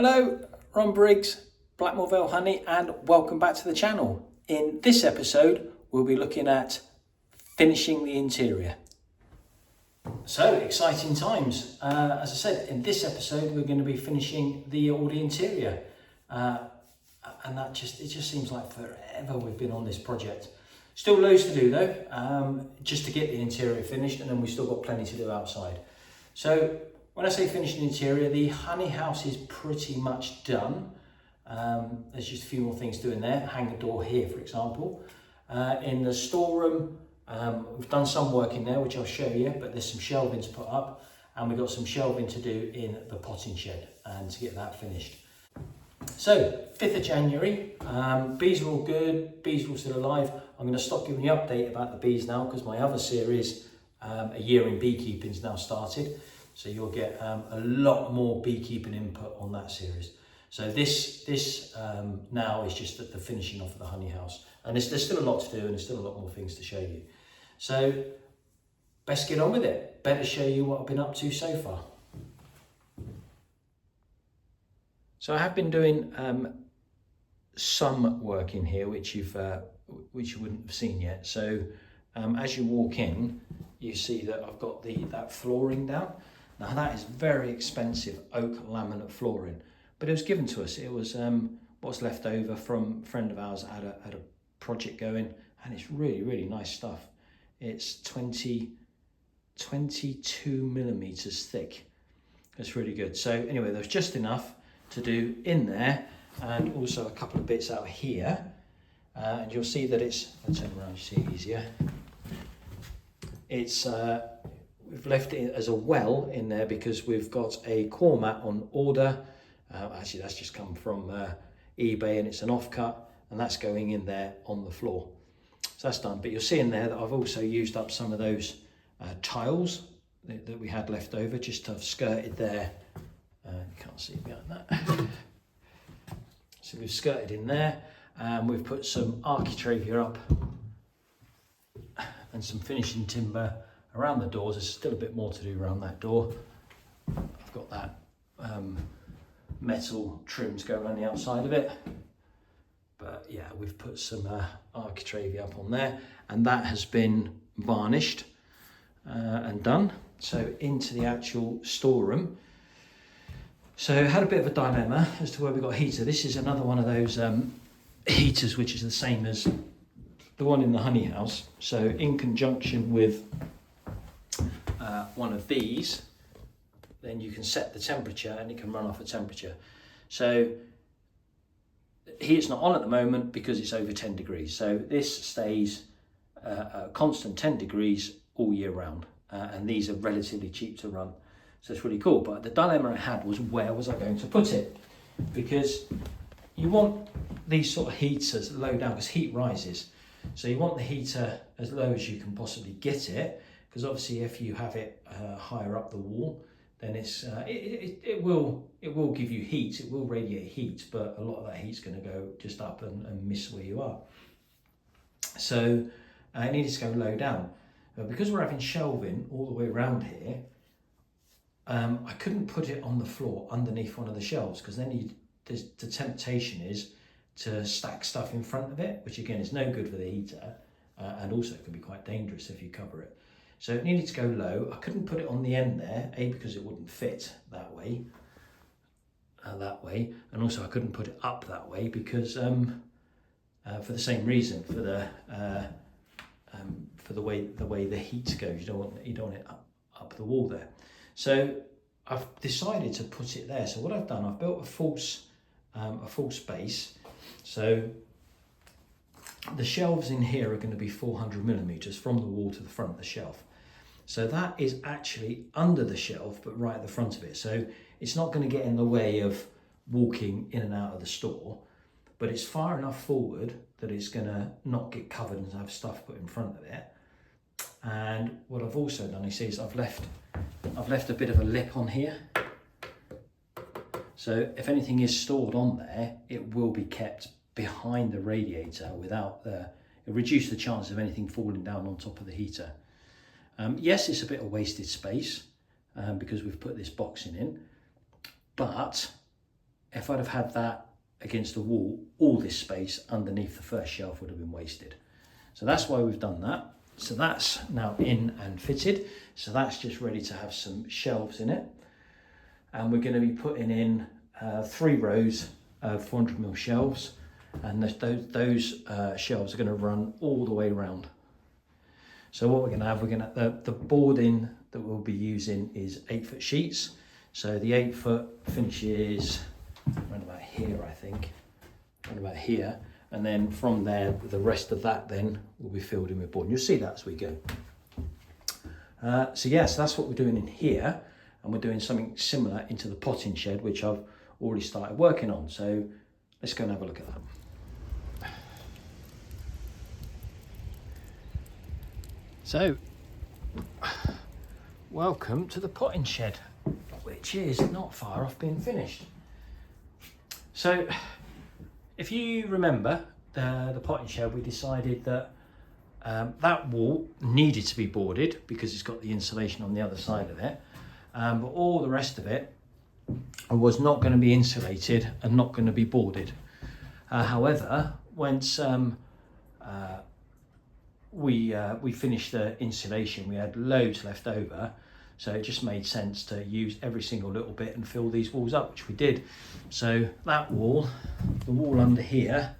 Hello, Ron Briggs, Blackmore Vale Honey, and welcome back to the channel. In this episode, we'll be looking at finishing the interior. So, exciting times. As I said, in this episode, we're going to be finishing all the interior. And it just seems like forever we've been on this project. Still loads to do though, just to get the interior finished, and then we've still got plenty to do outside. So, when I say finishing the interior, the honey house is pretty much done. There's just a few more things to do in there. Hang a door here, for example. In the storeroom, we've done some work in there, which I'll show you, but there's some shelving to put up, and we've got some shelving to do in the potting shed, and to get that finished. So, 5th of January, bees are all good, bees are all still alive. I'm going to stop giving you an update about the bees now, because my other series, A Year in Beekeeping, is now started. So you'll get a lot more beekeeping input on that series. So this now is just the finishing off of the honey house. And there's still a lot to do, and there's still a lot more things to show you. So best get on with it. Better show you what I've been up to so far. So I have been doing some work in here, which you wouldn't have seen yet. So as you walk in, you see that I've got that flooring down. Now that is very expensive oak laminate flooring, but it was given to us. It was what's left over from a friend of ours had a project going, and it's really, really nice stuff. It's 22 millimeters thick. It's really good. So anyway, there's just enough to do in there, and also a couple of bits out here. And you'll see that I'll turn around, you see it easier. It's, we've left it as a well in there because we've got a core mat on order. Actually, that's just come from eBay, and it's an offcut, and that's going in there on the floor. So that's done. But you'll see in there that I've also used up some of those tiles that we had left over, just to have skirted there. You can't see behind that. So we've skirted in there, and we've put some architrave up and some finishing timber around the doors. There's still a bit more to do around that door. I've got that metal trims going around the outside of it. But yeah, we've put some architrave up on there, and that has been varnished and done. So into the actual storeroom. So I had a bit of a dilemma as to where we got a heater. This is another one of those heaters which is the same as the one in the honey house. So in conjunction with one of these, then you can set the temperature, and it can run off a temperature. So heat's not on at the moment because it's over 10 degrees. So this stays a constant 10 degrees all year round, and these are relatively cheap to run. So it's really cool. But the dilemma I had was, where was I going to put it? Because you want these sort of heaters low down, because heat rises. So you want the heater as low as you can possibly get it, because obviously if you have it higher up the wall, then it will give you heat. It will radiate heat, but a lot of that heat's going to go just up and miss where you are. So it needed to go low down. Because we're having shelving all the way around here, I couldn't put it on the floor underneath one of the shelves, because then the temptation is to stack stuff in front of it, which again is no good for the heater, and also can be quite dangerous if you cover it. So it needed to go low. I couldn't put it on the end there, because it wouldn't fit that way, and also I couldn't put it up that way because for the same reason, for the way the heat goes, you don't want it up the wall there. So I've decided to put it there. So what I've done, I've built a false base. So the shelves in here are going to be 400 millimeters from the wall to the front of the shelf. So that is actually under the shelf, but right at the front of it. So it's not going to get in the way of walking in and out of the store, but it's far enough forward that it's going to not get covered and have stuff put in front of it. And what I've also done, you see, is I've left a bit of a lip on here. So if anything is stored on there, it will be kept behind the radiator it reduces the chance of anything falling down on top of the heater. Yes, it's a bit of wasted space because we've put this boxing in, but if I'd have had that against the wall, all this space underneath the first shelf would have been wasted. So that's why we've done that. So that's now in and fitted. So that's just ready to have some shelves in it. And we're going to be putting in 3 rows of 400mm shelves, and those shelves are going to run all the way around. So what we're going to have, the boarding that we'll be using is 8-foot sheets. So the 8-foot finishes around about here, I think, around about here, and then from there the rest of that then will be filled in with board. And you'll see that as we go. So yes, that's what we're doing in here, and we're doing something similar into the potting shed, which I've already started working on. So let's go and have a look at that. So, welcome to the potting shed, which is not far off being finished. So, if you remember the potting shed, we decided that that wall needed to be boarded because it's got the insulation on the other side of it, but all the rest of it was not going to be insulated and not going to be boarded. However, once we finished the insulation, we had loads left over, so it just made sense to use every single little bit and fill these walls up, which we did. So that wall, the wall under here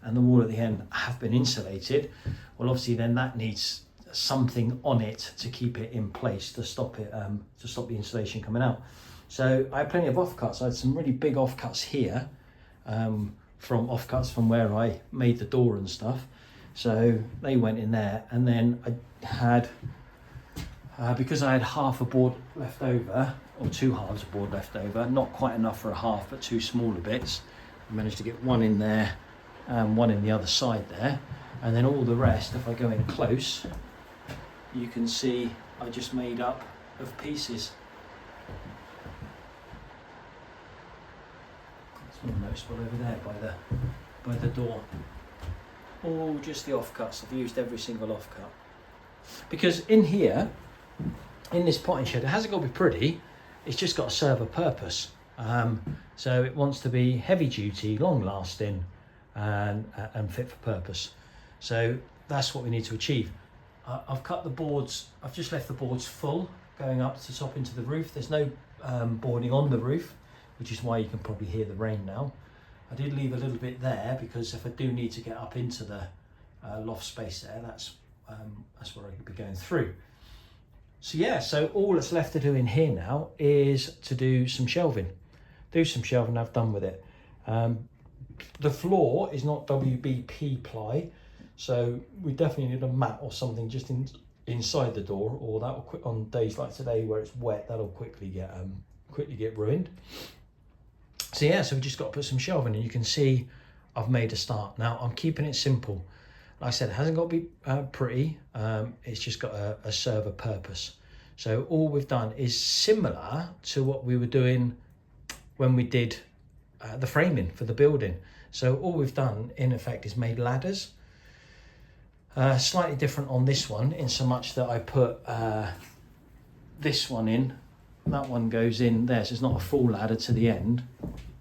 and the wall at the end have been insulated. Well, obviously then that needs something on it to keep it in place, to stop it to stop the insulation coming out. So I had plenty of offcuts. I had some really big offcuts here, from offcuts from where I made the door and stuff. So they went in there, and then I had, because I had half a board left over, or 2 halves of board left over, not quite enough for a half, but 2 smaller bits. I managed to get one in there and one in the other side there. And then all the rest, if I go in close, you can see I just made up of pieces. It's more noticeable over there by the door. All just the offcuts. I've used every single offcut. Because in here, in this potting shed, it hasn't got to be pretty, it's just got to serve a purpose. So it wants to be heavy duty, long lasting, and fit for purpose. So that's what we need to achieve. I've cut the boards, I've just left the boards full, going up to the top into the roof. There's no boarding on the roof, which is why you can probably hear the rain now. I did leave a little bit there because if I do need to get up into the loft space there, that's where I could be going through. So yeah, so all that's left to do in here now is to do some shelving. I've done with it. The floor is not WBP ply, so we definitely need a mat or something just inside the door, or that will quick on days like today where it's wet, that'll quickly get ruined. So yeah, so we just got to put some shelving, and you can see I've made a start. Now I'm keeping it simple. Like I said, it hasn't got to be pretty, it's just got a serve a purpose. So all we've done is similar to what we were doing when we did the framing for the building. So all we've done in effect is made ladders. Slightly different on this one, in so much that I put this one in, that one goes in there, so it's not a full ladder to the end,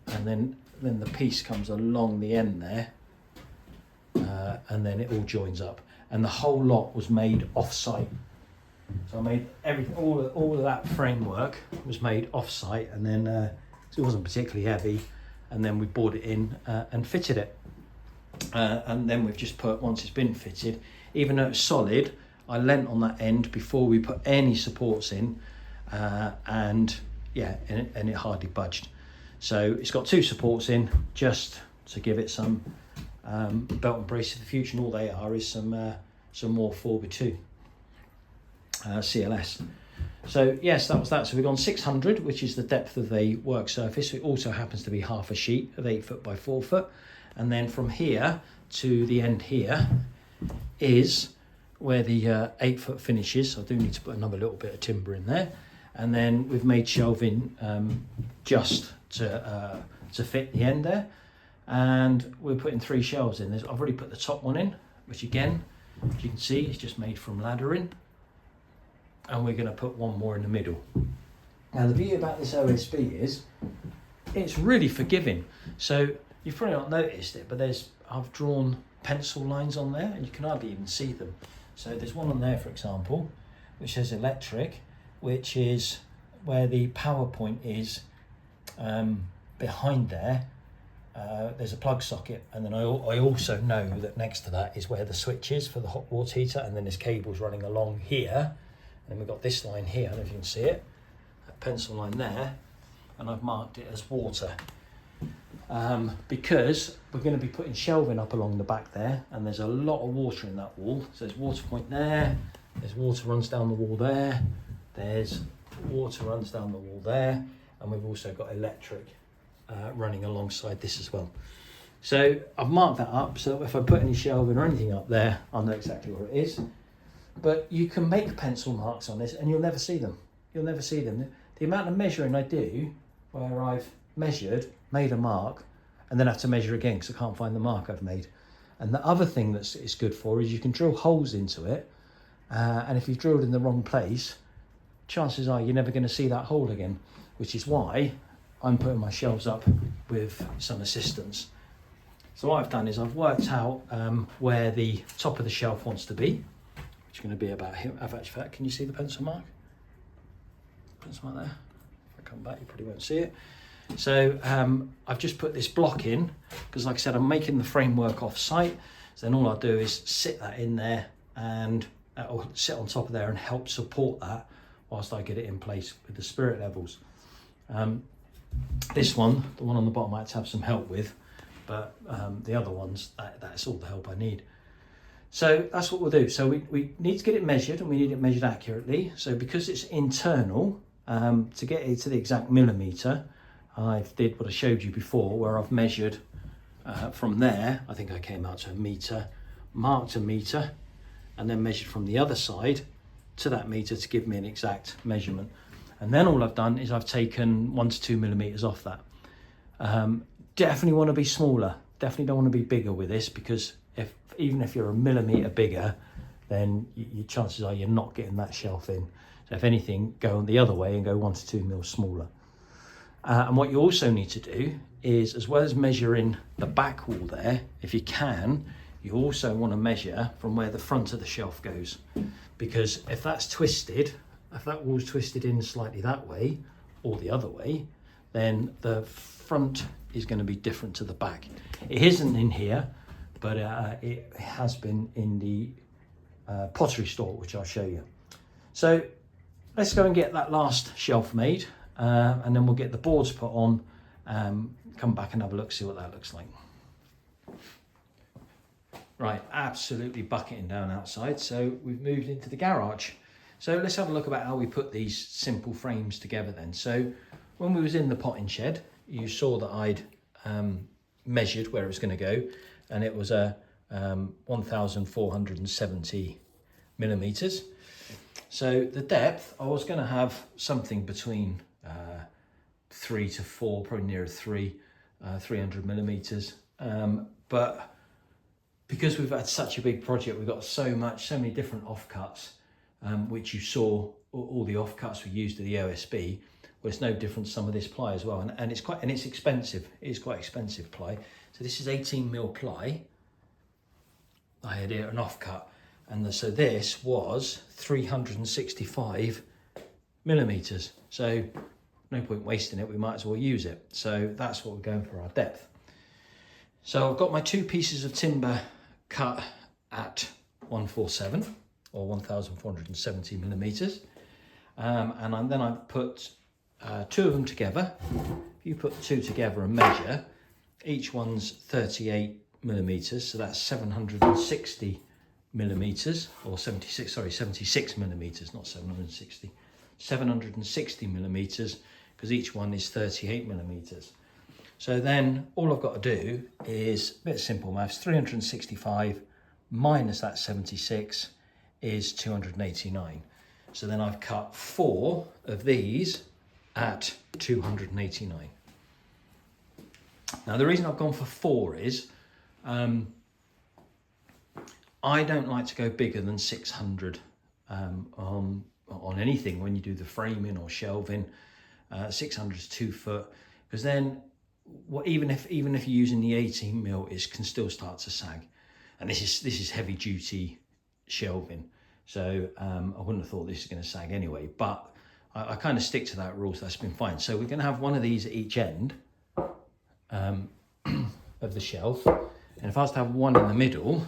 and then the piece comes along the end there, and then it all joins up, and the whole lot was made off-site. So I made everything, all of that framework was made off-site, and then it wasn't particularly heavy, and then we bored it in and fitted it, and then we've just put, once it's been fitted, even though it's solid, I leant on that end before we put any supports in, and it hardly budged. So it's got 2 supports in just to give it some belt and brace for the future, and all they are is some more 4x2 CLS. So yes, that was that. So we've gone 600, which is the depth of the work surface. It also happens to be half a sheet of 8 foot by 4 foot, and then from here to the end here is where the 8 foot finishes. I do need to put another little bit of timber in there, and then we've made shelving just to fit the end there, and we're putting 3 shelves in. I've already put the top one in, which again, as you can see, is just made from laddering, and we're going to put one more in the middle. Now the beauty about this OSB is it's really forgiving. So you've probably not noticed it, but I've drawn pencil lines on there and you can hardly even see them. So there's one on there, for example, which says electric, which is where the power point is behind there. There's a plug socket, and then I also know that next to that is where the switch is for the hot water heater, and then there's cables running along here, and we've got this line here, I don't know if you can see it, that pencil line there, and I've marked it as water. Because we're going to be putting shelving up along the back there, and there's a lot of water in that wall. So there's water point there, there's water runs down the wall there, there's water runs down the wall there, and we've also got electric running alongside this as well. So I've marked that up, so if I put any shelving or anything up there, I'll know exactly where it is. But you can make pencil marks on this and you'll never see them. You'll never see them. The amount of measuring I do, where I've measured, made a mark, and then have to measure again because I can't find the mark I've made. And the other thing that it's good for is you can drill holes into it, and if you've drilled in the wrong place, chances are you're never going to see that hole again, which is why I'm putting my shelves up with some assistance. So what I've done is I've worked out where the top of the shelf wants to be, which is going to be about here. Can you see the pencil mark? Pencil mark there. If I come back, you probably won't see it. So I've just put this block in because, like I said, I'm making the framework off site. So then all I'll do is sit that in there, and that'll sit on top of there and help support that whilst I get it in place with the spirit levels. This one, the one on the bottom, I had to have some help with, but the other ones, that's all the help I need. So that's what we'll do. So we need to get it measured, and we need it measured accurately. So because it's internal, to get it to the exact millimetre, I did what I showed you before, where I've measured from there. I think I came out to a metre, marked a metre, and then measured from the other side to that metre to give me an exact measurement. And then all I've done is I've taken 1 to 2 millimeters off that. Definitely want to be smaller. Definitely don't want to be bigger with this, because even if you're a millimeter bigger, then your chances are you're not getting that shelf in. So if anything, go the other way and go 1 to 2 mils smaller. And what you also need to do is, as well as measuring the back wall there, if you can, you also want to measure from where the front of the shelf goes. Because if that's twisted, if that wall's twisted in slightly that way or the other way, then the front is going to be different to the back. It isn't in here, but it has been in the pottery store, which I'll show you. So let's go and get that last shelf made, and then we'll get the boards put on, come back and have a look, see what that looks like. Right, absolutely bucketing down outside, so we've moved into the garage. So let's have a look about how we put these simple frames together then. So when we was in the potting shed, you saw that I'd measured where it was going to go, and it was a 1,470 millimeters. So the depth, I was going to have something between 3 to 4, probably nearer 300 millimeters. But because we've had such a big project, we've got so many different offcuts, which you saw, all the offcuts we used at the OSB. Well, it's no different to some of this ply as well, and it's expensive. It is quite expensive ply. So this is 18 mil ply. I had here an offcut, and so this was 365 millimeters. So no point wasting it. We might as well use it. So that's what we're going for our depth. So I've got my 2 pieces of timber cut at 147 or 1,470 millimeters, and then I've put 2 of them together. If you put 2 together and measure, each one's 38 millimeters, so that's 760 millimeters, or 76 millimeters, not 760, 760 millimeters, because each one is 38 millimeters. So then all I've got to do is a bit of simple maths. 365 minus that 76 is 289. So then I've cut 4 of these at 289. Now the reason I've gone for 4 is I don't like to go bigger than 600 on anything when you do the framing or shelving. 600 is 2 foot, because then even if you're using the 18mm, it can still start to sag. And this is heavy duty shelving, so I wouldn't have thought this is going to sag anyway, but I kind of stick to that rule, so that's been fine. So we're going to have one of these at each end of the shelf, and if I was to have one in the middle,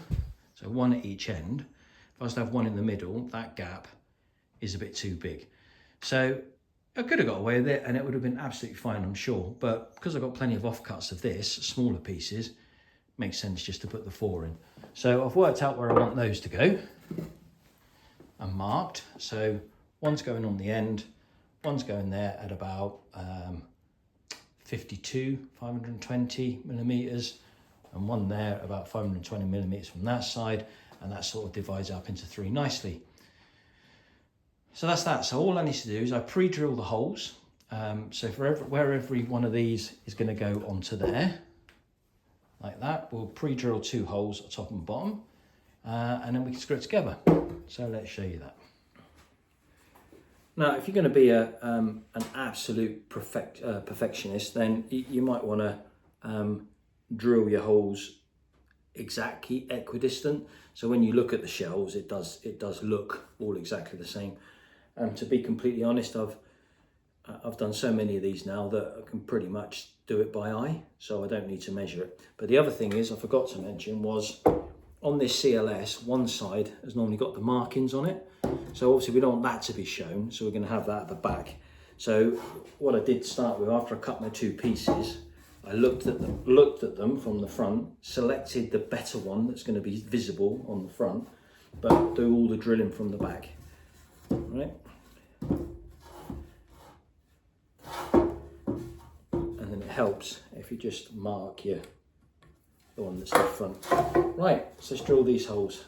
so one at each end, if I was to have one in the middle, that gap is a bit too big. So I could have got away with it and it would have been absolutely fine, I'm sure, but because I've got plenty of offcuts of this, smaller pieces, makes sense just to put the 4 in. So I've worked out where I want those to go and marked. So one's going on the end, one's going there at about 520 millimeters, and one there about 520 millimeters from that side, and that sort of divides up into 3 nicely. So that's that. So all I need to do is I pre-drill the holes. So for where every one of these is going to go onto there, like that, we'll pre-drill 2 holes at top and bottom, and then we can screw it together. So let's show you that. Now, if you're going to be an absolute perfectionist, then you might want to drill your holes exactly equidistant. So when you look at the shelves, it does look all exactly the same. To be completely honest, I've done so many of these now that I can pretty much do it by eye, so I don't need to measure it. But the other thing is, I forgot to mention, was on this CLS, one side has normally got the markings on it. So obviously we don't want that to be shown, so we're going to have that at the back. So what I did start with, after I cut my 2 pieces, I looked at them from the front, selected the better one that's going to be visible on the front, but do all the drilling from the back. Right? And then it helps if you just mark the one that's in the front. Right, so let's drill these holes.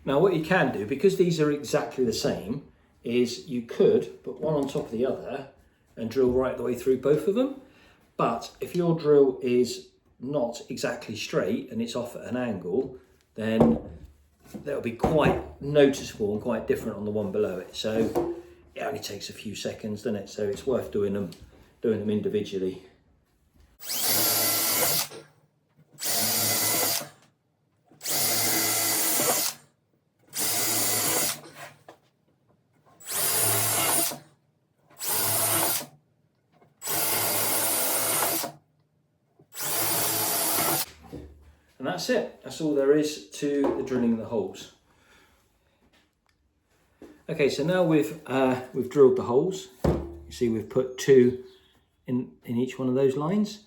Now what you can do, because these are exactly the same, is you could put one on top of the other and drill right the way through both of them. But if your drill is not exactly straight and it's off at an angle, then that'll be quite noticeable and quite different on the one below it. So it only takes a few seconds, doesn't it? So it's worth doing them individually. And that's it. That's all there is to the drilling of the holes. Okay, so now we've drilled the holes. You see we've put 2 in each one of those lines.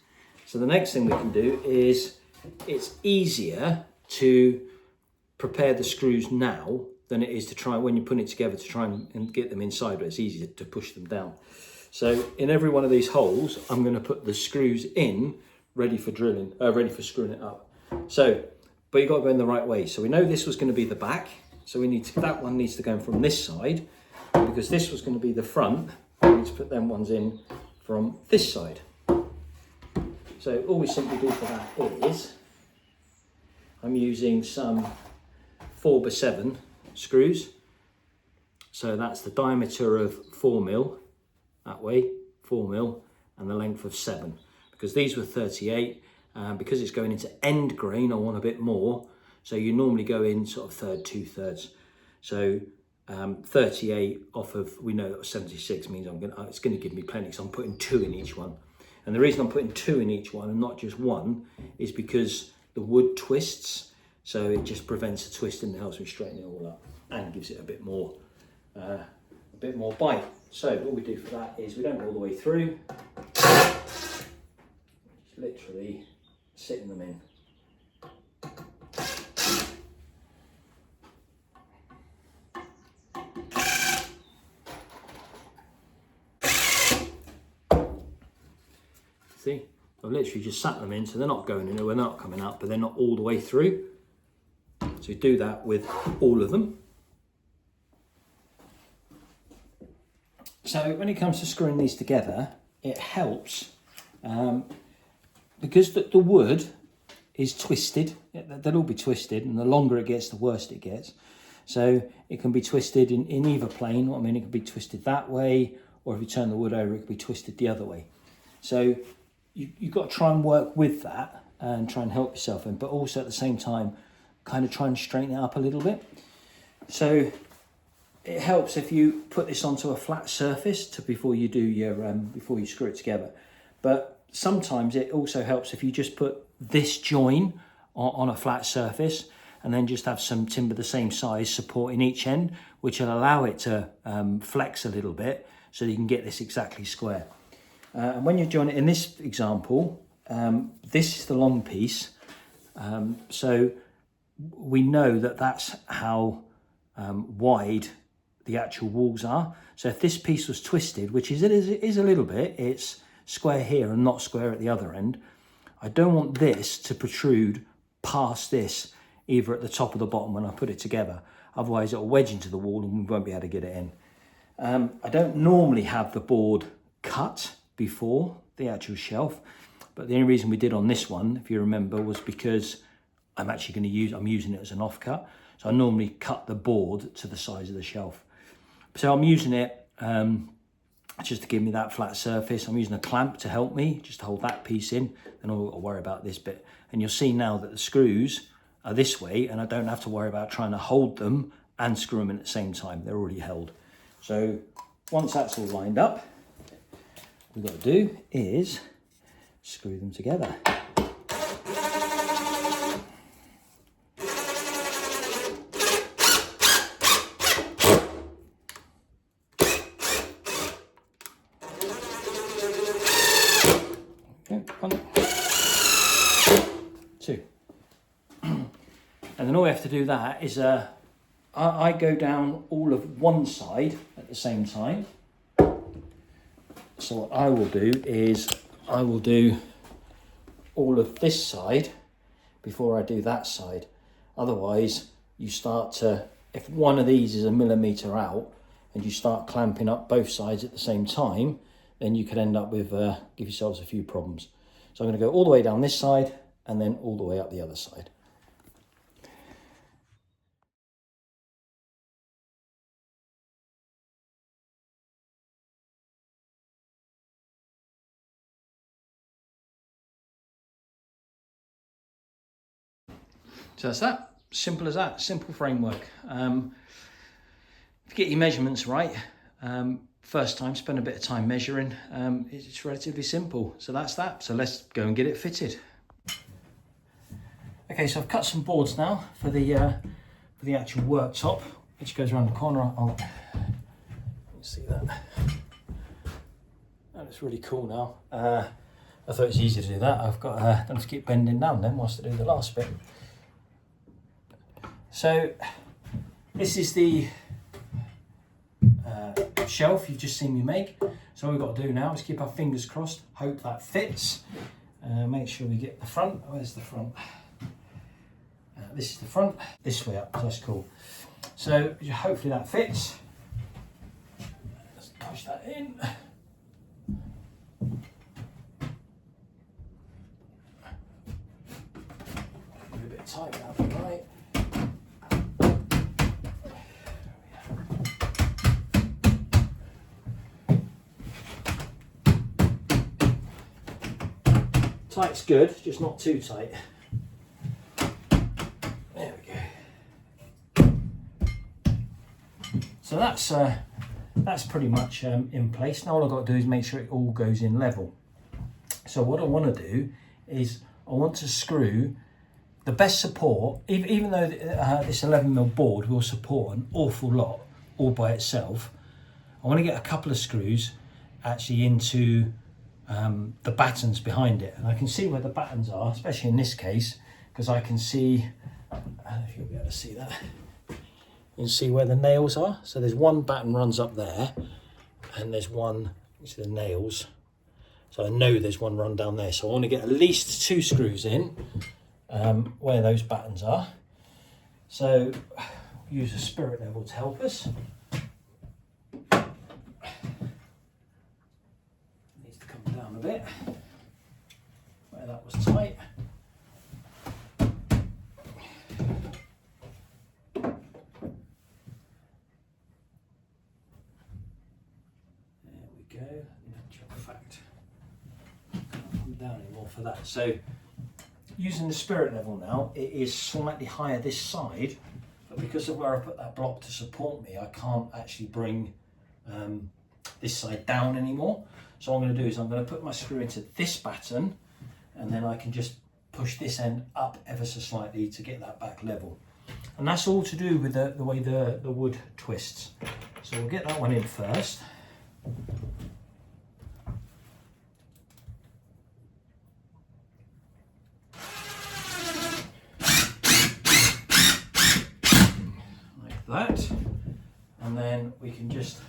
So the next thing we can do is, it's easier to prepare the screws now than it is to try, when you're putting it together, to try and get them inside, but it's easier to push them down. So in every one of these holes, I'm going to put the screws in, ready for drilling, ready for screwing it up. So, but you've got to go in the right way. So we know this was going to be the back. So we need to, that one needs to go in from this side, because this was going to be the front. We need to put them ones in from this side. So all we simply do for that is, I'm using some 4x7 screws. So that's the diameter of 4mm, that way, 4mm, and the length of 7. Because these were 38. Because it's going into end grain, I want a bit more. So you normally go in sort of 1/3, 2/3. So 38 off of, we know that 76 means it's going to give me plenty. So I'm putting 2 in each one. And the reason I'm putting 2 in each one and not just 1 is because the wood twists. So it just prevents a twist and helps me straighten it all up and gives it a bit more bite. So what we do for that is we don't go all the way through. Just literally sitting them in. See, I've literally just sat them in, so they're not going anywhere, they're not coming out, but they're not all the way through. So you do that with all of them. So when it comes to screwing these together, it helps because the wood is twisted. They'll all be twisted, and the longer it gets, the worse it gets. So it can be twisted in either plane. I mean, it can be twisted that way, or if you turn the wood over, it can be twisted the other way. So you've got to try and work with that and try and help yourself in, but also at the same time, kind of try and straighten it up a little bit. So it helps if you put this onto a flat surface before you do your before you screw it together. But sometimes it also helps if you just put this join on a flat surface and then just have some timber the same size supporting each end, which will allow it to flex a little bit so you can get this exactly square. And when you join it in this example, this is the long piece. So we know that that's how wide the actual walls are. So if this piece was twisted, which it is a little bit, it's square here and not square at the other end. I don't want this to protrude past this, either at the top or the bottom when I put it together. Otherwise it'll wedge into the wall and we won't be able to get it in. I don't normally have the board cut before the actual shelf, but the only reason we did on this one, if you remember, was because I'm using it as an offcut. So I normally cut the board to the size of the shelf. So I'm using it just to give me that flat surface. I'm using a clamp to help me, just to hold that piece in, and I'll worry about this bit. And you'll see now that the screws are this way, and I don't have to worry about trying to hold them and screw them in at the same time. They're already held. So once that's all lined up, what we've got to do is screw them together. One, two. And then all we have to do that is I go down all of one side at the same time. So what I will do is I will do all of this side before I do that side. Otherwise you start to, if one of these is a millimetre out and you start clamping up both sides at the same time, then you could end up with, give yourselves a few problems. So I'm going to go all the way down this side and then all the way up the other side. So that's that, simple as that, simple framework. If you get your measurements right, first time, spend a bit of time measuring, it's relatively simple. So that's that, so let's go and get it fitted. Okay, so I've cut some boards now for the actual worktop, which goes around the corner. I'll see that. That looks really cool now. I thought it was easy to do that. I've got, don't have to keep bending down then whilst I do the last bit. So this is the shelf you've just seen me make. So all we've got to do now is keep our fingers crossed, hope that fits. Make sure we get the front. Where's the front? This is the front, this way up, so that's cool. So hopefully that fits. Let's push that in. A bit tight now, right? Tight's good, just not too tight. There we go. So that's pretty much in place. Now all I've got to do is make sure it all goes in level. So what I want to do is I want to screw the best support, even though this 11mm board will support an awful lot all by itself. I want to get a couple of screws actually into the battens behind it, and I can see where the battens are, especially in this case, because I can see, I don't know if you'll be able to see that, you can see where the nails are. So there's one batten runs up there, and there's one, which are the nails, So I know there's one run down there. So I want to get at least 2 screws in where those battens are. So use a spirit level to help us. Needs to come down a bit where that was tight. In actual fact, can't come down anymore for that. So using the spirit level now, it is slightly higher this side, but because of where I put that block to support me, I can't actually bring this side down anymore. So what I'm going to do is I'm going to put my screw into this batten, and then I can just push this end up ever so slightly to get that back level. And that's all to do with the way the wood twists. So we'll get that one in first. Like that. And then we can just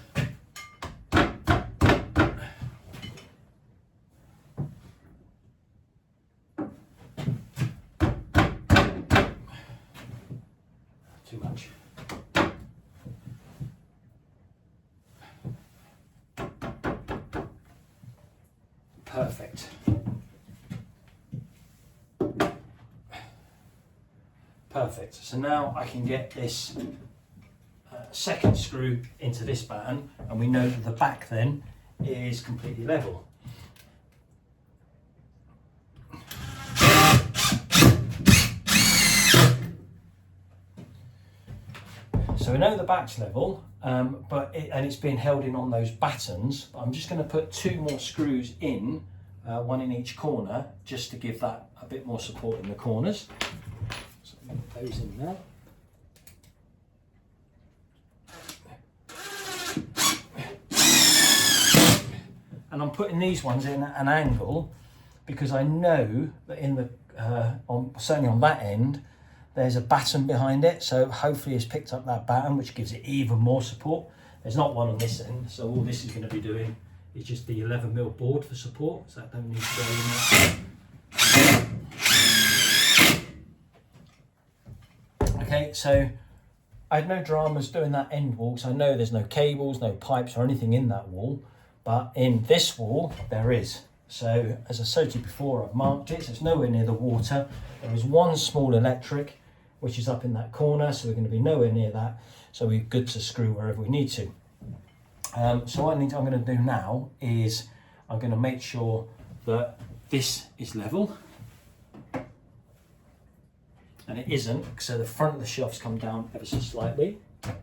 too much. Perfect. Perfect. So now I can get this second screw into this batten, and we know that the back then is completely level. So we know the back's level, and it's being held in on those battens. But I'm just going to put 2 more screws in, one in each corner, just to give that a bit more support in the corners. So I'm going to put those in now. And I'm putting these ones in at an angle because I know that in the certainly on that end there's a batten behind it, so hopefully it's picked up that batten, which gives it even more support. There's not one on this end, so all this is going to be doing is just the 11mm board for support, so that don't need to go in there. Okay, so I had no dramas doing that end wall, so I know there's no cables, no pipes or anything in that wall, but in this wall there is. So as I showed you before, I've marked it, so it's nowhere near the water. There is one small electric which is up in that corner, so we're going to be nowhere near that, so we're good to screw wherever we need to. So what I'm going to do now is I'm going to make sure that this is level, and it isn't, so the front of the shelves come down ever so slightly. So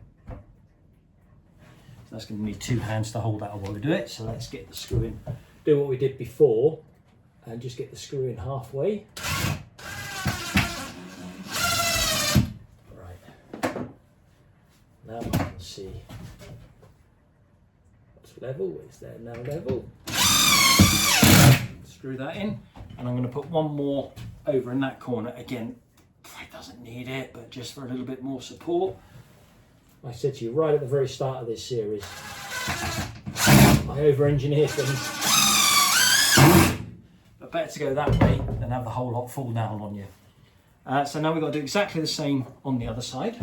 that's going to need 2 hands to hold that while we do it. So let's get the screw in, do what we did before, and just get the screw in halfway. Now we can see what's level, is there now level. Screw that in, and I'm going to put one more over in that corner. Again, it doesn't need it, but just for a little bit more support. I said to you right at the very start of this series, I over-engineer things. But better to go that way than have the whole lot fall down on you. So now we've got to do exactly the same on the other side.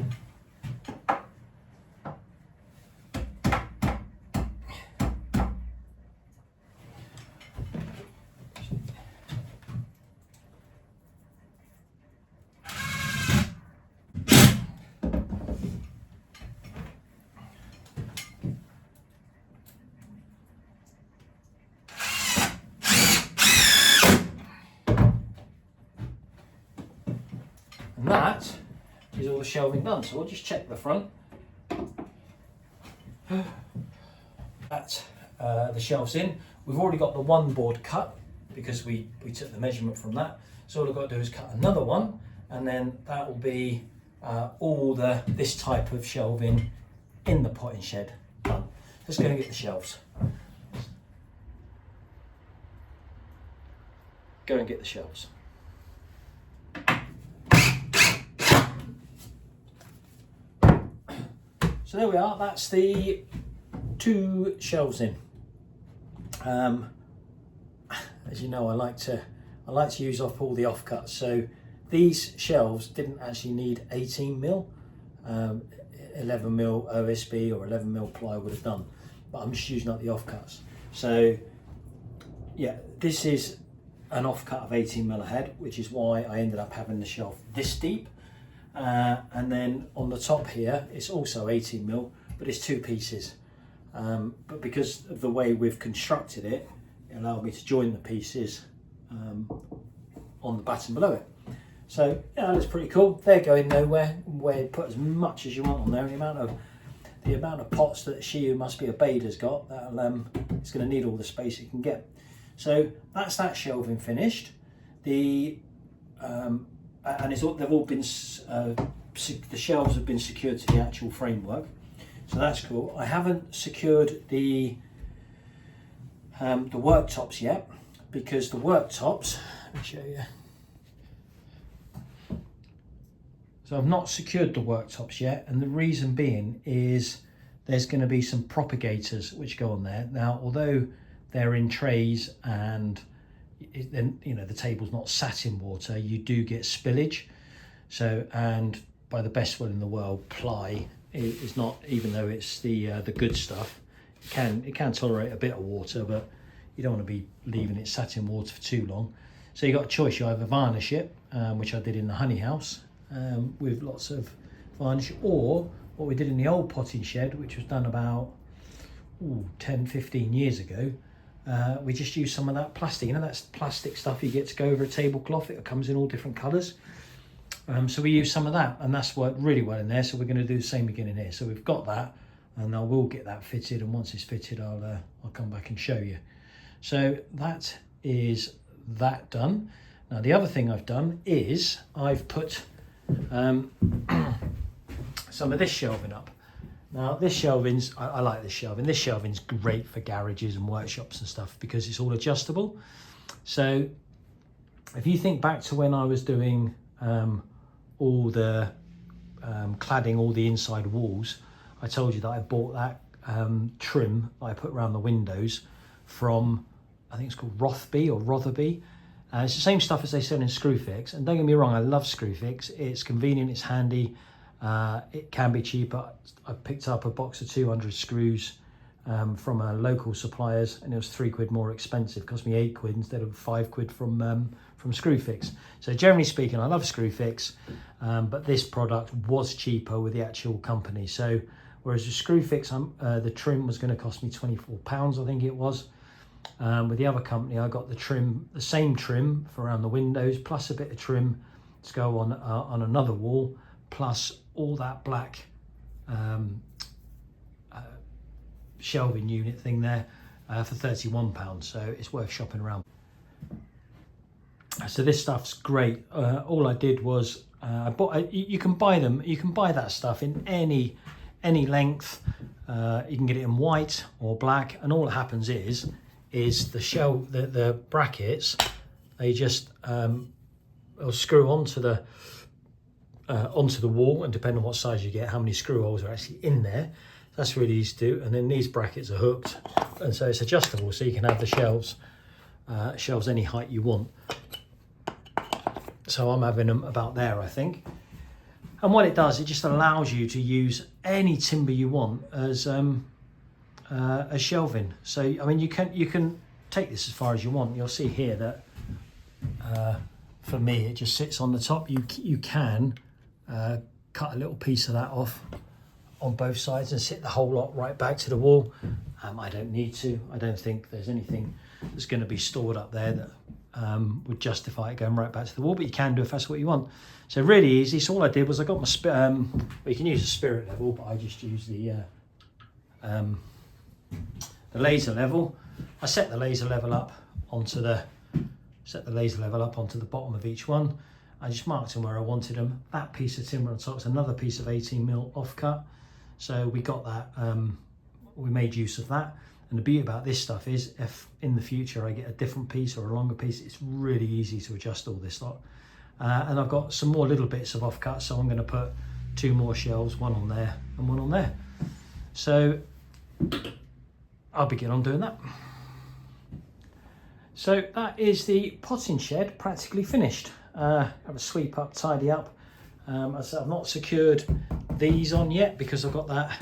And that is all the shelving done. So we'll just check the front. That's the shelves in. We've already got the one board cut because we took the measurement from that. So all we've got to do is cut another one, and then that will be all this type of shelving in the potting shed done. Just going to get the shelves. Go and get the shelves. So there we are, that's the 2 shelves in. as you know, I like to use up all the offcuts. So these shelves didn't actually need 18mm. 11mm OSB or 11mm ply would have done, but I'm just using up the offcuts. So yeah, this is an offcut of 18mm ahead, which is why I ended up having the shelf this deep. And then on the top here, it's also 18mm, but it's two pieces. But because of the way we've constructed it, it allowed me to join the pieces on the batten below it. So yeah, that's pretty cool. They're going nowhere. Where you put as much as you want on there. The amount of pots that she who must be a Bade has got, it's going to need all the space it can get. So that's that shelving finished. They've all been the shelves have been secured to the actual framework, so that's cool. I haven't secured the worktops yet, because the worktops, let me show you. So I've not secured the worktops yet, and the reason being is there's going to be some propagators which go on there. Now, although they're in trays and the table's not sat in water, you do get spillage. So, and by the best will in the world, ply is not, even though it's the good stuff, it can tolerate a bit of water, but you don't want to be leaving it sat in water for too long. So you got a choice. You either varnish it, which I did in the honey house, with lots of varnish, or what we did in the old potting shed, which was done about 10-15 years ago. We just used some of that plastic. That's plastic stuff you get to go over a tablecloth. It comes in all different colours. So we used some of that, and that's worked really well in there. So we're going to do the same again in here. So we've got that, and I will get that fitted. And once it's fitted, I'll come back and show you. So that is that done. Now the other thing I've done is I've put some of this shelving up. Now this shelving's, I like this shelving. This shelving's great for garages and workshops and stuff because it's all adjustable. So if you think back to when I was doing all the cladding, all the inside walls, I told you that I bought that trim that I put around the windows from, I think it's called Rothby or Rotherby. It's the same stuff as they sell in Screwfix, and don't get me wrong, I love Screwfix. It's convenient, it's handy, it can be cheaper. I picked up a box of 200 screws from local suppliers, and it was £3 more expensive. It cost me £8 instead of £5 from Screwfix. So generally speaking, I love Screwfix, but this product was cheaper with the actual company. So whereas the Screwfix, the trim was going to cost me £24, I think it was. With the other company, I got the same trim for around the windows, plus a bit of trim to go on another wall, plus all that black shelving unit thing there for £31. So it's worth shopping around. So this stuff's great. All I did was I bought. You can buy them. You can buy that stuff in any length. You can get it in white or black, and all that happens is the brackets, they just will screw onto the wall, and depending on what size you get, how many screw holes are actually in there. That's really easy to do. And then these brackets are hooked, and so it's adjustable, so you can have the shelves any height you want. So I'm having them about there, I think. And what it does, it just allows you to use any timber you want as shelving. So I mean, you can take this as far as you want. You'll see here that for me it just sits on the top. You can cut a little piece of that off on both sides and sit the whole lot right back to the wall. I don't need to. I don't think there's anything that's going to be stored up there that would justify it going right back to the wall, but you can do if that's what you want. So really easy. So all I did was I got my well, you can use a spirit level, but I just use the laser level. I set the laser level up onto the bottom of each one. I just marked them where I wanted them. That piece of timber on top is another piece of 18mm offcut. So we got that. We made use of that. And the beauty about this stuff is, if in the future I get a different piece or a longer piece, it's really easy to adjust all this lot. And I've got some more little bits of offcut, so I'm going to put 2 more shelves, one on there and one on there. So I'll begin on doing that. So that is the potting shed practically finished. Have a sweep up, tidy up. As I said, I've not secured these on yet because I've got that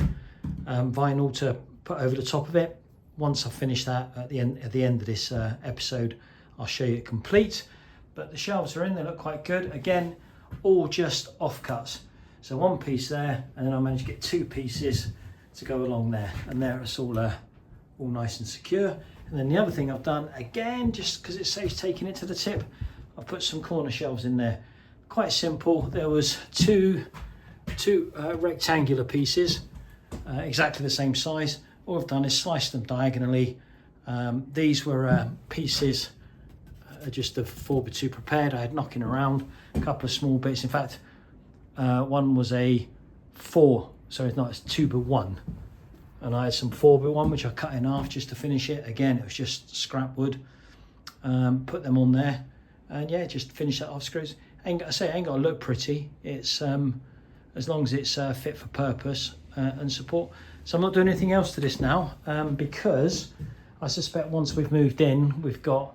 vinyl to put over the top of it. Once I finish that at the end of this episode, I'll show you it complete. But the shelves are in, they look quite good. Again, all just offcuts. So one piece there, and then I managed to get 2 pieces to go along there, and there it's all nice and secure. And then the other thing I've done, again, just because it saves taking it to the tip, I've put some corner shelves in there. Quite simple. There was two rectangular pieces, exactly the same size. All I've done is slice them diagonally. These were pieces just of 4x2 prepared. I had knocking around a couple of small bits. In fact, one was a 4, so it's 2x1. And I had some 4x1 which I cut in half just to finish it. Again, it was just scrap wood. Put them on there, and yeah, just finish that off screws. Ain't got to look pretty. It's as long as it's fit for purpose and support. So I'm not doing anything else to this now because I suspect once we've moved in, we've got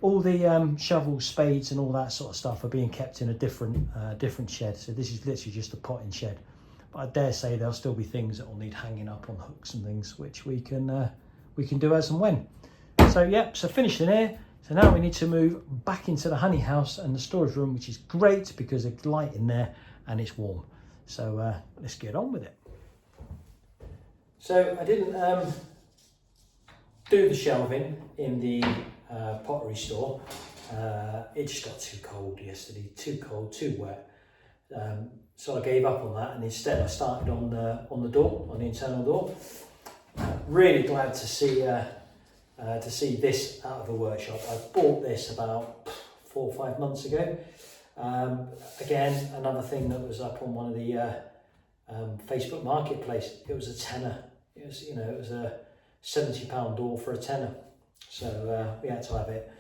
all the shovels, spades, and all that sort of stuff are being kept in a different shed. So this is literally just a potting shed. But I dare say there'll still be things that will need hanging up on hooks and things, which we can do as and when. So yeah, so finished in here. So now we need to move back into the honey house and the storage room, which is great because it's light in there and it's warm. So let's get on with it. So I didn't do the shelving in the pottery store. It just got too cold yesterday, too cold, too wet. So I gave up on that, and instead I started on the door, on the internal door. Really glad to see this out of the workshop. I bought this about 4 or 5 months ago. Again, another thing that was up on one of the Facebook Marketplace. It was a tenner. It was a £70 door for a tenner. So we had to have it.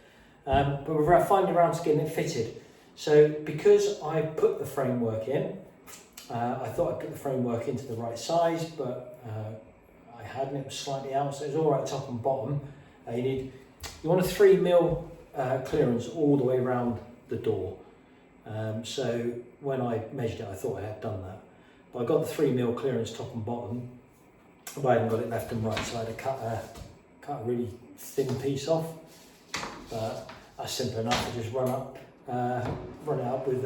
But we're finally around to getting it fitted. So because I put the framework in, I thought I'd put the framework into the right size, but I hadn't. It was slightly out, so it was all right top and bottom. You want a 3mm clearance all the way around the door. So when I measured it, I thought I had done that. But I got the 3mm clearance top and bottom, but I hadn't got it left and right, so I had to cut a really thin piece off. But that's simple enough. I just run it up with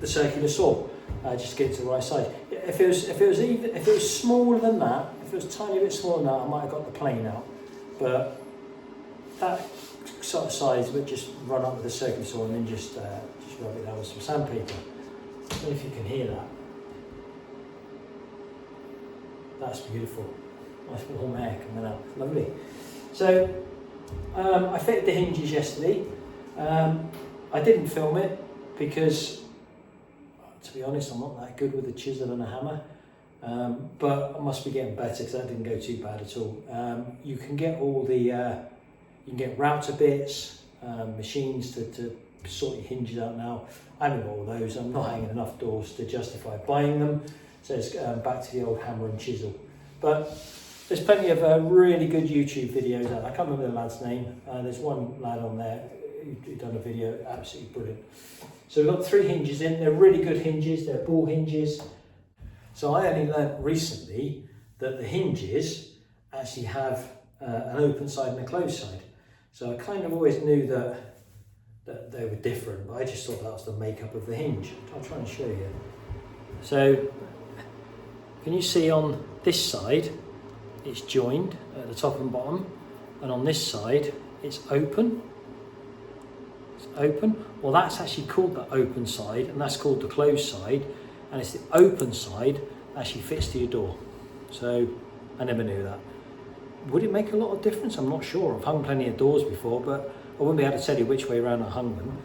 the circular saw, just to get it to the right size. If it was smaller than that, if it was a tiny bit smaller than that, I might have got the plane out. But that sort of size, would just run up with the circular saw and then just rub it down with some sandpaper. I don't know if you can hear that. That's beautiful. Nice warm air coming out. Lovely. So I fitted the hinges yesterday. I didn't film it because, to be honest, I'm not that good with a chisel and a hammer. But I must be getting better because that didn't go too bad at all. You can get all the, you can get router bits, machines to sort your hinges out now. I haven't got all those. I'm not hanging enough doors to justify buying them. So it's back to the old hammer and chisel. But there's plenty of really good YouTube videos out. I can't remember the lad's name. There's one lad on there who done a video, absolutely brilliant. So we've got 3 hinges in. They're really good hinges. They're ball hinges. So I only learnt recently that the hinges actually have an open side and a closed side. So I kind of always knew that they were different, but I just thought that was the makeup of the hinge. I'll try and show you. So can you see on this side, it's joined at the top and bottom, and on this side, it's open. It's open. Well, that's actually called the open side, and that's called the closed side, and it's the open side that actually fits to your door. So I never knew that. Would it make a lot of difference? I'm not sure. I've hung plenty of doors before, but I wouldn't be able to tell you which way around I hung them.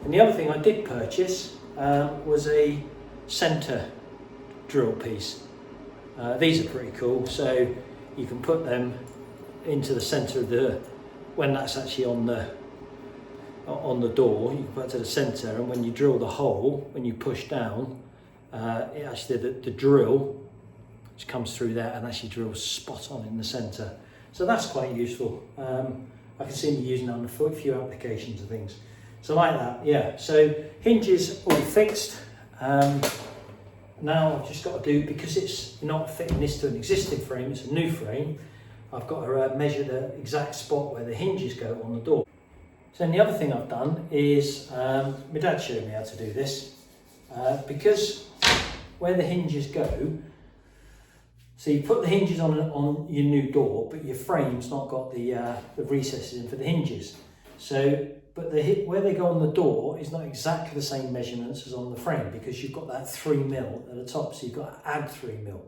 And the other thing I did purchase was a centre drill piece. These are pretty cool. So you can put them into the centre of the, when that's actually on the door, you can put it to the centre, and when you drill the hole, when you push down, it actually the drill just comes through there and actually drills spot on in the centre. So that's quite useful. I can see me using that on a few applications and things. So like that, yeah. So hinges all fixed. Now I've just got to do, because it's not fitting this to an existing frame, it's a new frame, I've got to measure the exact spot where the hinges go on the door. So then the other thing I've done is, my dad showed me how to do this, because where the hinges go, so you put the hinges on your new door, but your frame's not got the recesses in for the hinges. So, but where they go on the door is not exactly the same measurements as on the frame, because you've got that 3mm at the top, so you've got to add 3mm.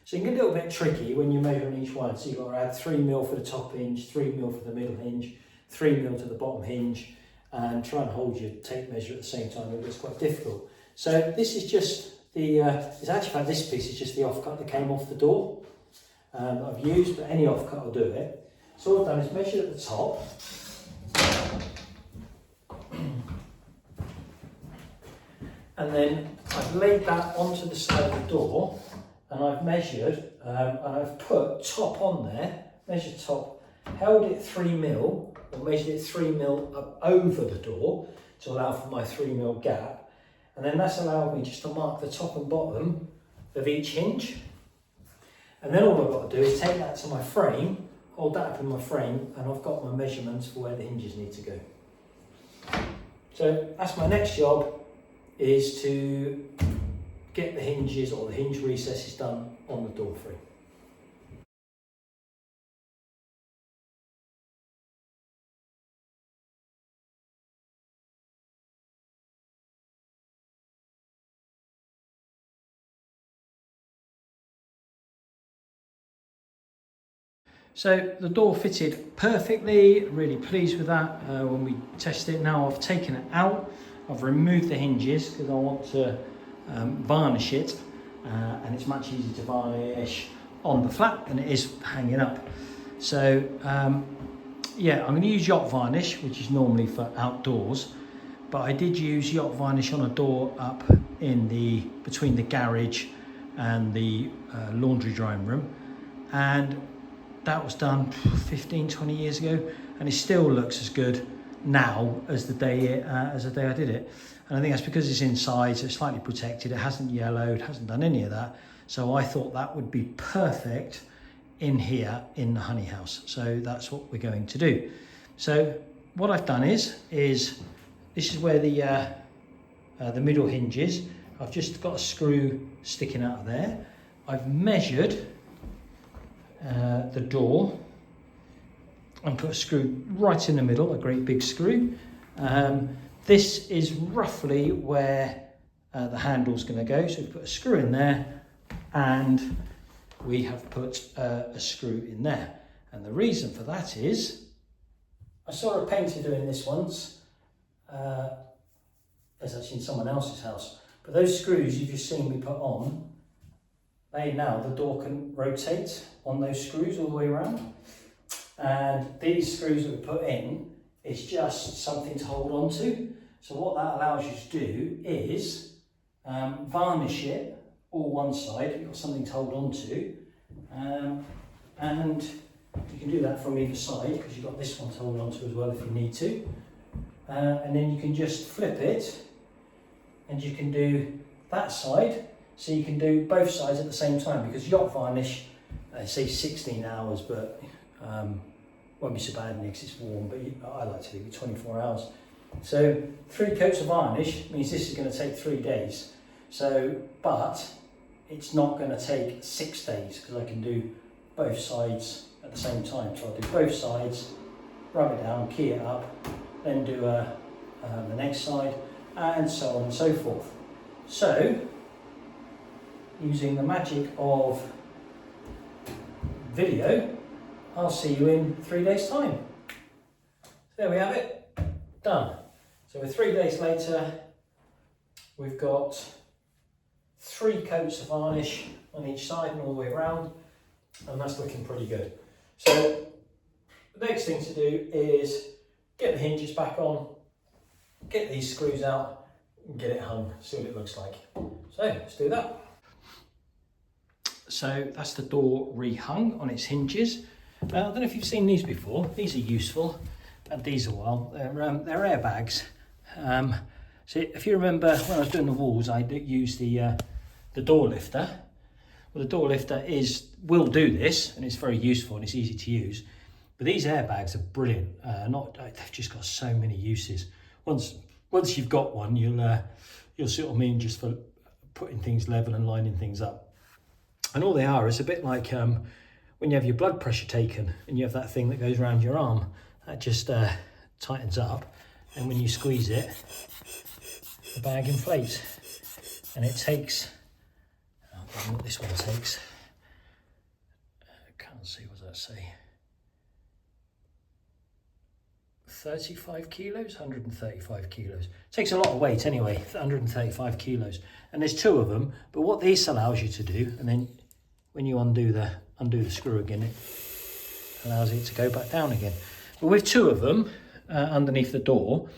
So it can get a little bit tricky when you're measuring each one. So you've got to add 3mm for the top hinge, 3mm for the middle hinge, 3mm to the bottom hinge, and try and hold your tape measure at the same time. It's quite difficult. So this is just it's actually like this piece is just the offcut that came off the door that I've used, but any offcut will do it. So what I've done is measured at the top. And then I've laid that onto the side of the door, and I've measured, and I've put top on there, measured top, held it 3mm, or measured it 3mm up over the door to allow for my 3mm gap. And then that's allowed me just to mark the top and bottom of each hinge. And then all I've got to do is take that to my frame, hold that up in my frame, and I've got my measurements for where the hinges need to go. So that's my next job, is to get the hinges or the hinge recesses done on the door frame. So the door fitted perfectly, really pleased with that when we tested it. Now I've taken it out, I've removed the hinges because I want to varnish it, and it's much easier to varnish on the flat than it is hanging up. So yeah, I'm going to use yacht varnish, which is normally for outdoors, but I did use yacht varnish on a door up in between the garage and the laundry drying room, and that was done 15-20 years ago, and it still looks as good now as the day I did it. And I think that's because it's inside, so it's slightly protected, it hasn't yellowed, hasn't done any of that. So I thought that would be perfect in here in the honey house. So that's what we're going to do. So what I've done is this is where the middle hinge is. I've just got a screw sticking out of there. I've measured the door and put a screw right in the middle, a great big screw. This is roughly where the handle's going to go, so we put a screw in there, and we have put a screw in there. And the reason for that is, I saw a painter doing this once, it's actually in someone else's house, but those screws you've just seen me put on, the door can rotate on those screws all the way around. And these screws that we put in is just something to hold on to. So what that allows you to do is varnish it all one side, you've got something to hold on to, and you can do that from either side because you've got this one to hold on to as well if you need to. And then you can just flip it, and you can do that side, so you can do both sides at the same time, because yacht varnish, they say 16 hours, but won't be so bad because it's warm, but I like to leave it 24 hours. So 3 coats of varnish means this is going to take 3 days. So, but it's not going to take 6 days because I can do both sides at the same time. So I'll do both sides, rub it down, key it up, then do the next side, and so on and so forth. So, using the magic of video, I'll see you in 3 days' time. So there we have it, done. So we're 3 days later, we've got 3 coats of varnish on each side and all the way around, and that's looking pretty good. So the next thing to do is get the hinges back on, get these screws out, and get it hung, see what it looks like. So let's do that. So that's the door rehung on its hinges. I don't know if you've seen these before. These are useful, and these are well. They're airbags. So if you remember when I was doing the walls, I did use the door lifter. Well, the door lifter will do this, and it's very useful and it's easy to use. But these airbags are brilliant. They've just got so many uses. Once you've got one, you'll see what I mean, just for putting things level and lining things up. And all they are is a bit like when you have your blood pressure taken and you have that thing that goes around your arm, that just tightens up, and when you squeeze it, the bag inflates. And it takes, I don't know what this one takes. I can't see, what does that say? 35 kilos, 135 kilos. It takes a lot of weight anyway, 135 kilos. And there's two of them, but what this allows you to do, and then when you undo the screw again, it allows it to go back down again. But with two of them underneath the door,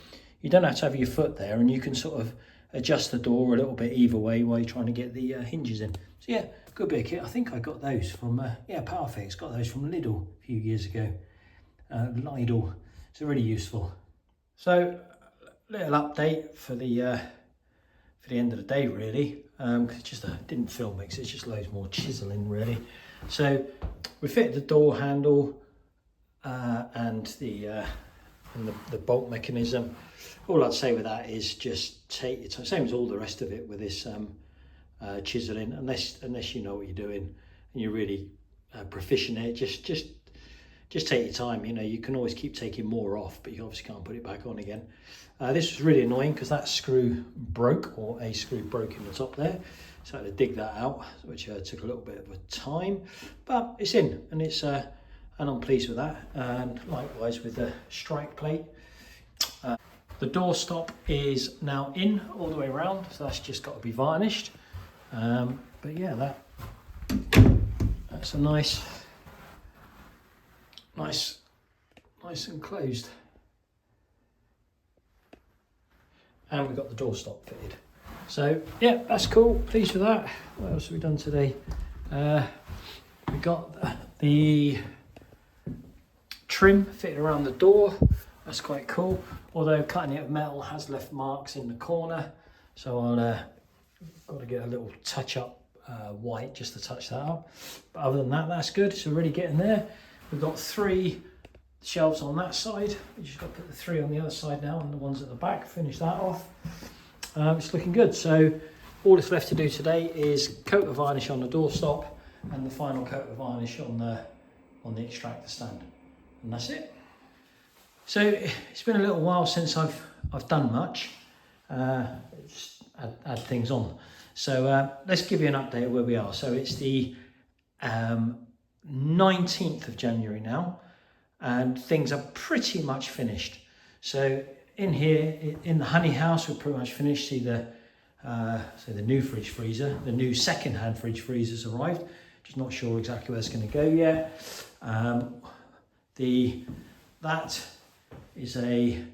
you don't have to have your foot there, and you can sort of adjust the door a little bit either way while you're trying to get the hinges in. So yeah, good bit of kit. I think I got those from, Powerfix, got those from Lidl a few years ago. Lidl. It's really useful. So, little update for the end of the day, really. Because didn't film it, 'cause it's just loads more chiseling, really. So, we fitted the door handle and the bolt mechanism. All I'd say with that is just take your time, same as all the rest of it with this chiseling, unless you know what you're doing and you're really proficient at it. Just take your time. You know, you can always keep taking more off, but you obviously can't put it back on again. This was really annoying because that screw broke, or a screw broke in the top there. So I had to dig that out, which took a little bit of a time, but it's in, and and I'm pleased with that. And likewise with the strike plate. The door stop is now in all the way around, so that's just got to be varnished. But yeah, that's a nice and closed. And we've got the door stop fitted. So yeah, that's cool, pleased with that. What else have we done today? We got the trim fitted around the door. That's quite cool. Although cutting it of metal has left marks in the corner. So I'll got to get a little touch up white just to touch that up. But other than that, that's good. So we're really getting there. We've got 3 shelves on that side. We just got to put the 3 on the other side now, and the ones at the back, finish that off. It's looking good. So all that's left to do today is coat of varnish on the doorstop and the final coat of varnish on the extractor stand, and that's it. So it's been a little while since I've done much. Just add things on. So let's give you an update of where we are. So it's the 19th of January now, and things are pretty much finished. So in here, in the honey house, we're pretty much finished. See the new fridge freezer, the new second-hand fridge freezer's arrived. Just not sure exactly where it's going to go yet. That is a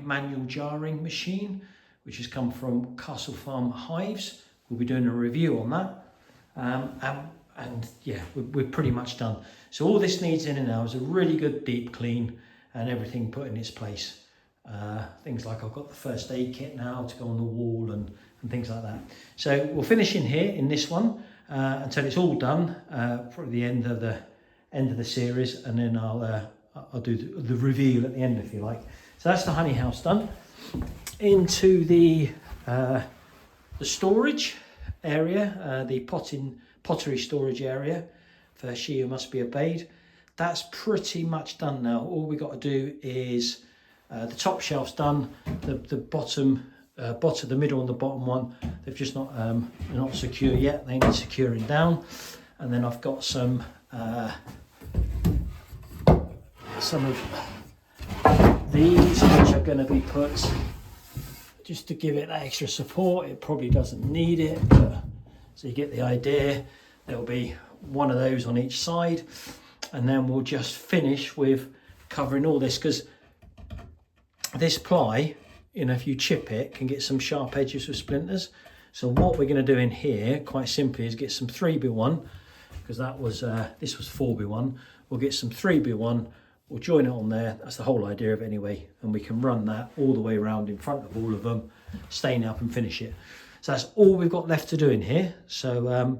manual jarring machine, which has come from Castle Farm Hives. We'll be doing a review on that. And yeah, we're pretty much done. So all this needs in and now is a really good deep clean and everything put in its place. Things like I've got the first aid kit now to go on the wall and things like that. So we'll finish in here in this one until it's all done, probably the end of the series, and then I'll do the reveal at the end, if you like. So that's the honey house done. Into the storage area, the pottery storage area for She Who Must Be Obeyed. That's pretty much done now. All we got to do is the top shelf's done. The bottom, the middle and the bottom one, they've just not they're not secure yet. They need securing down. And then I've got some of these which are going to be put just to give it that extra support. It probably doesn't need it, but so you get the idea. There'll be one of those on each side, and then we'll just finish with covering all this, because this ply, you know, if you chip it, can get some sharp edges with splinters. So what we're going to do in here, quite simply, is get some 3x1, because that was this was 4B1. We'll get some 3B1, we'll join it on there. That's the whole idea of it anyway, and we can run that all the way around in front of all of them, stain it up and finish it. So that's all we've got left to do in here. So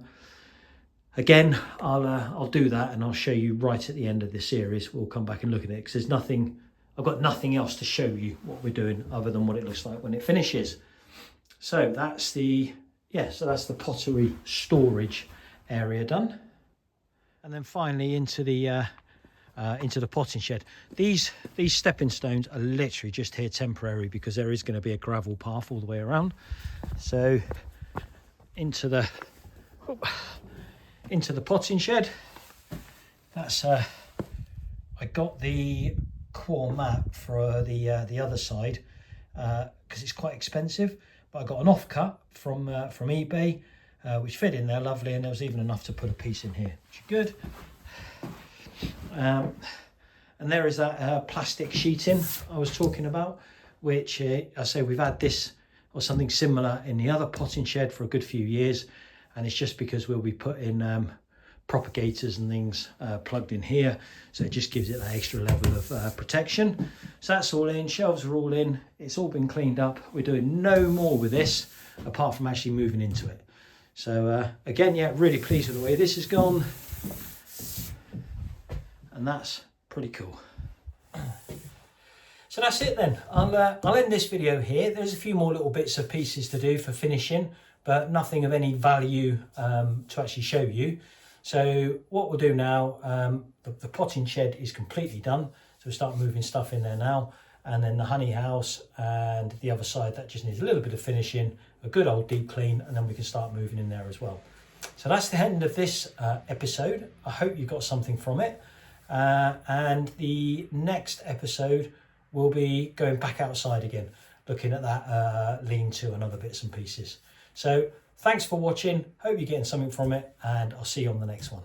again, I'll do that and I'll show you right at the end of the series. We'll come back and look at it because there's nothing, I've got nothing else to show you what we're doing other than what it looks like when it finishes. So that's the, so that's the pottery storage area done. And then finally into the potting shed. These stepping stones are literally just here temporary because there is going to be a gravel path all the way around. So into the potting shed. That's I got the core mat for the other side because it's quite expensive, but I got an offcut from eBay which fit in there lovely, and there was even enough to put a piece in here, which is good. And there is that plastic sheeting I was talking about, which I say we've had this or something similar in the other potting shed for a good few years, and it's just because we'll be putting propagators and things plugged in here, so it just gives it that extra level of protection. So that's all in, shelves are all in, it's all been cleaned up. We're doing no more with this apart from actually moving into it. So again, yeah, really pleased with the way this has gone, and that's pretty cool. So that's it then. I'll end this video here. There's a few more little bits of pieces to do for finishing, but nothing of any value to actually show you. So what we'll do now, the potting shed is completely done, so we'll start moving stuff in there now, and then the honey house and the other side, that just needs a little bit of finishing, a good old deep clean, and then we can start moving in there as well. So that's the end of this episode. I hope you got something from it, and the next episode we'll be going back outside again, looking at that lean-to and other bits and pieces. So thanks for watching, hope you're getting something from it, and I'll see you on the next one.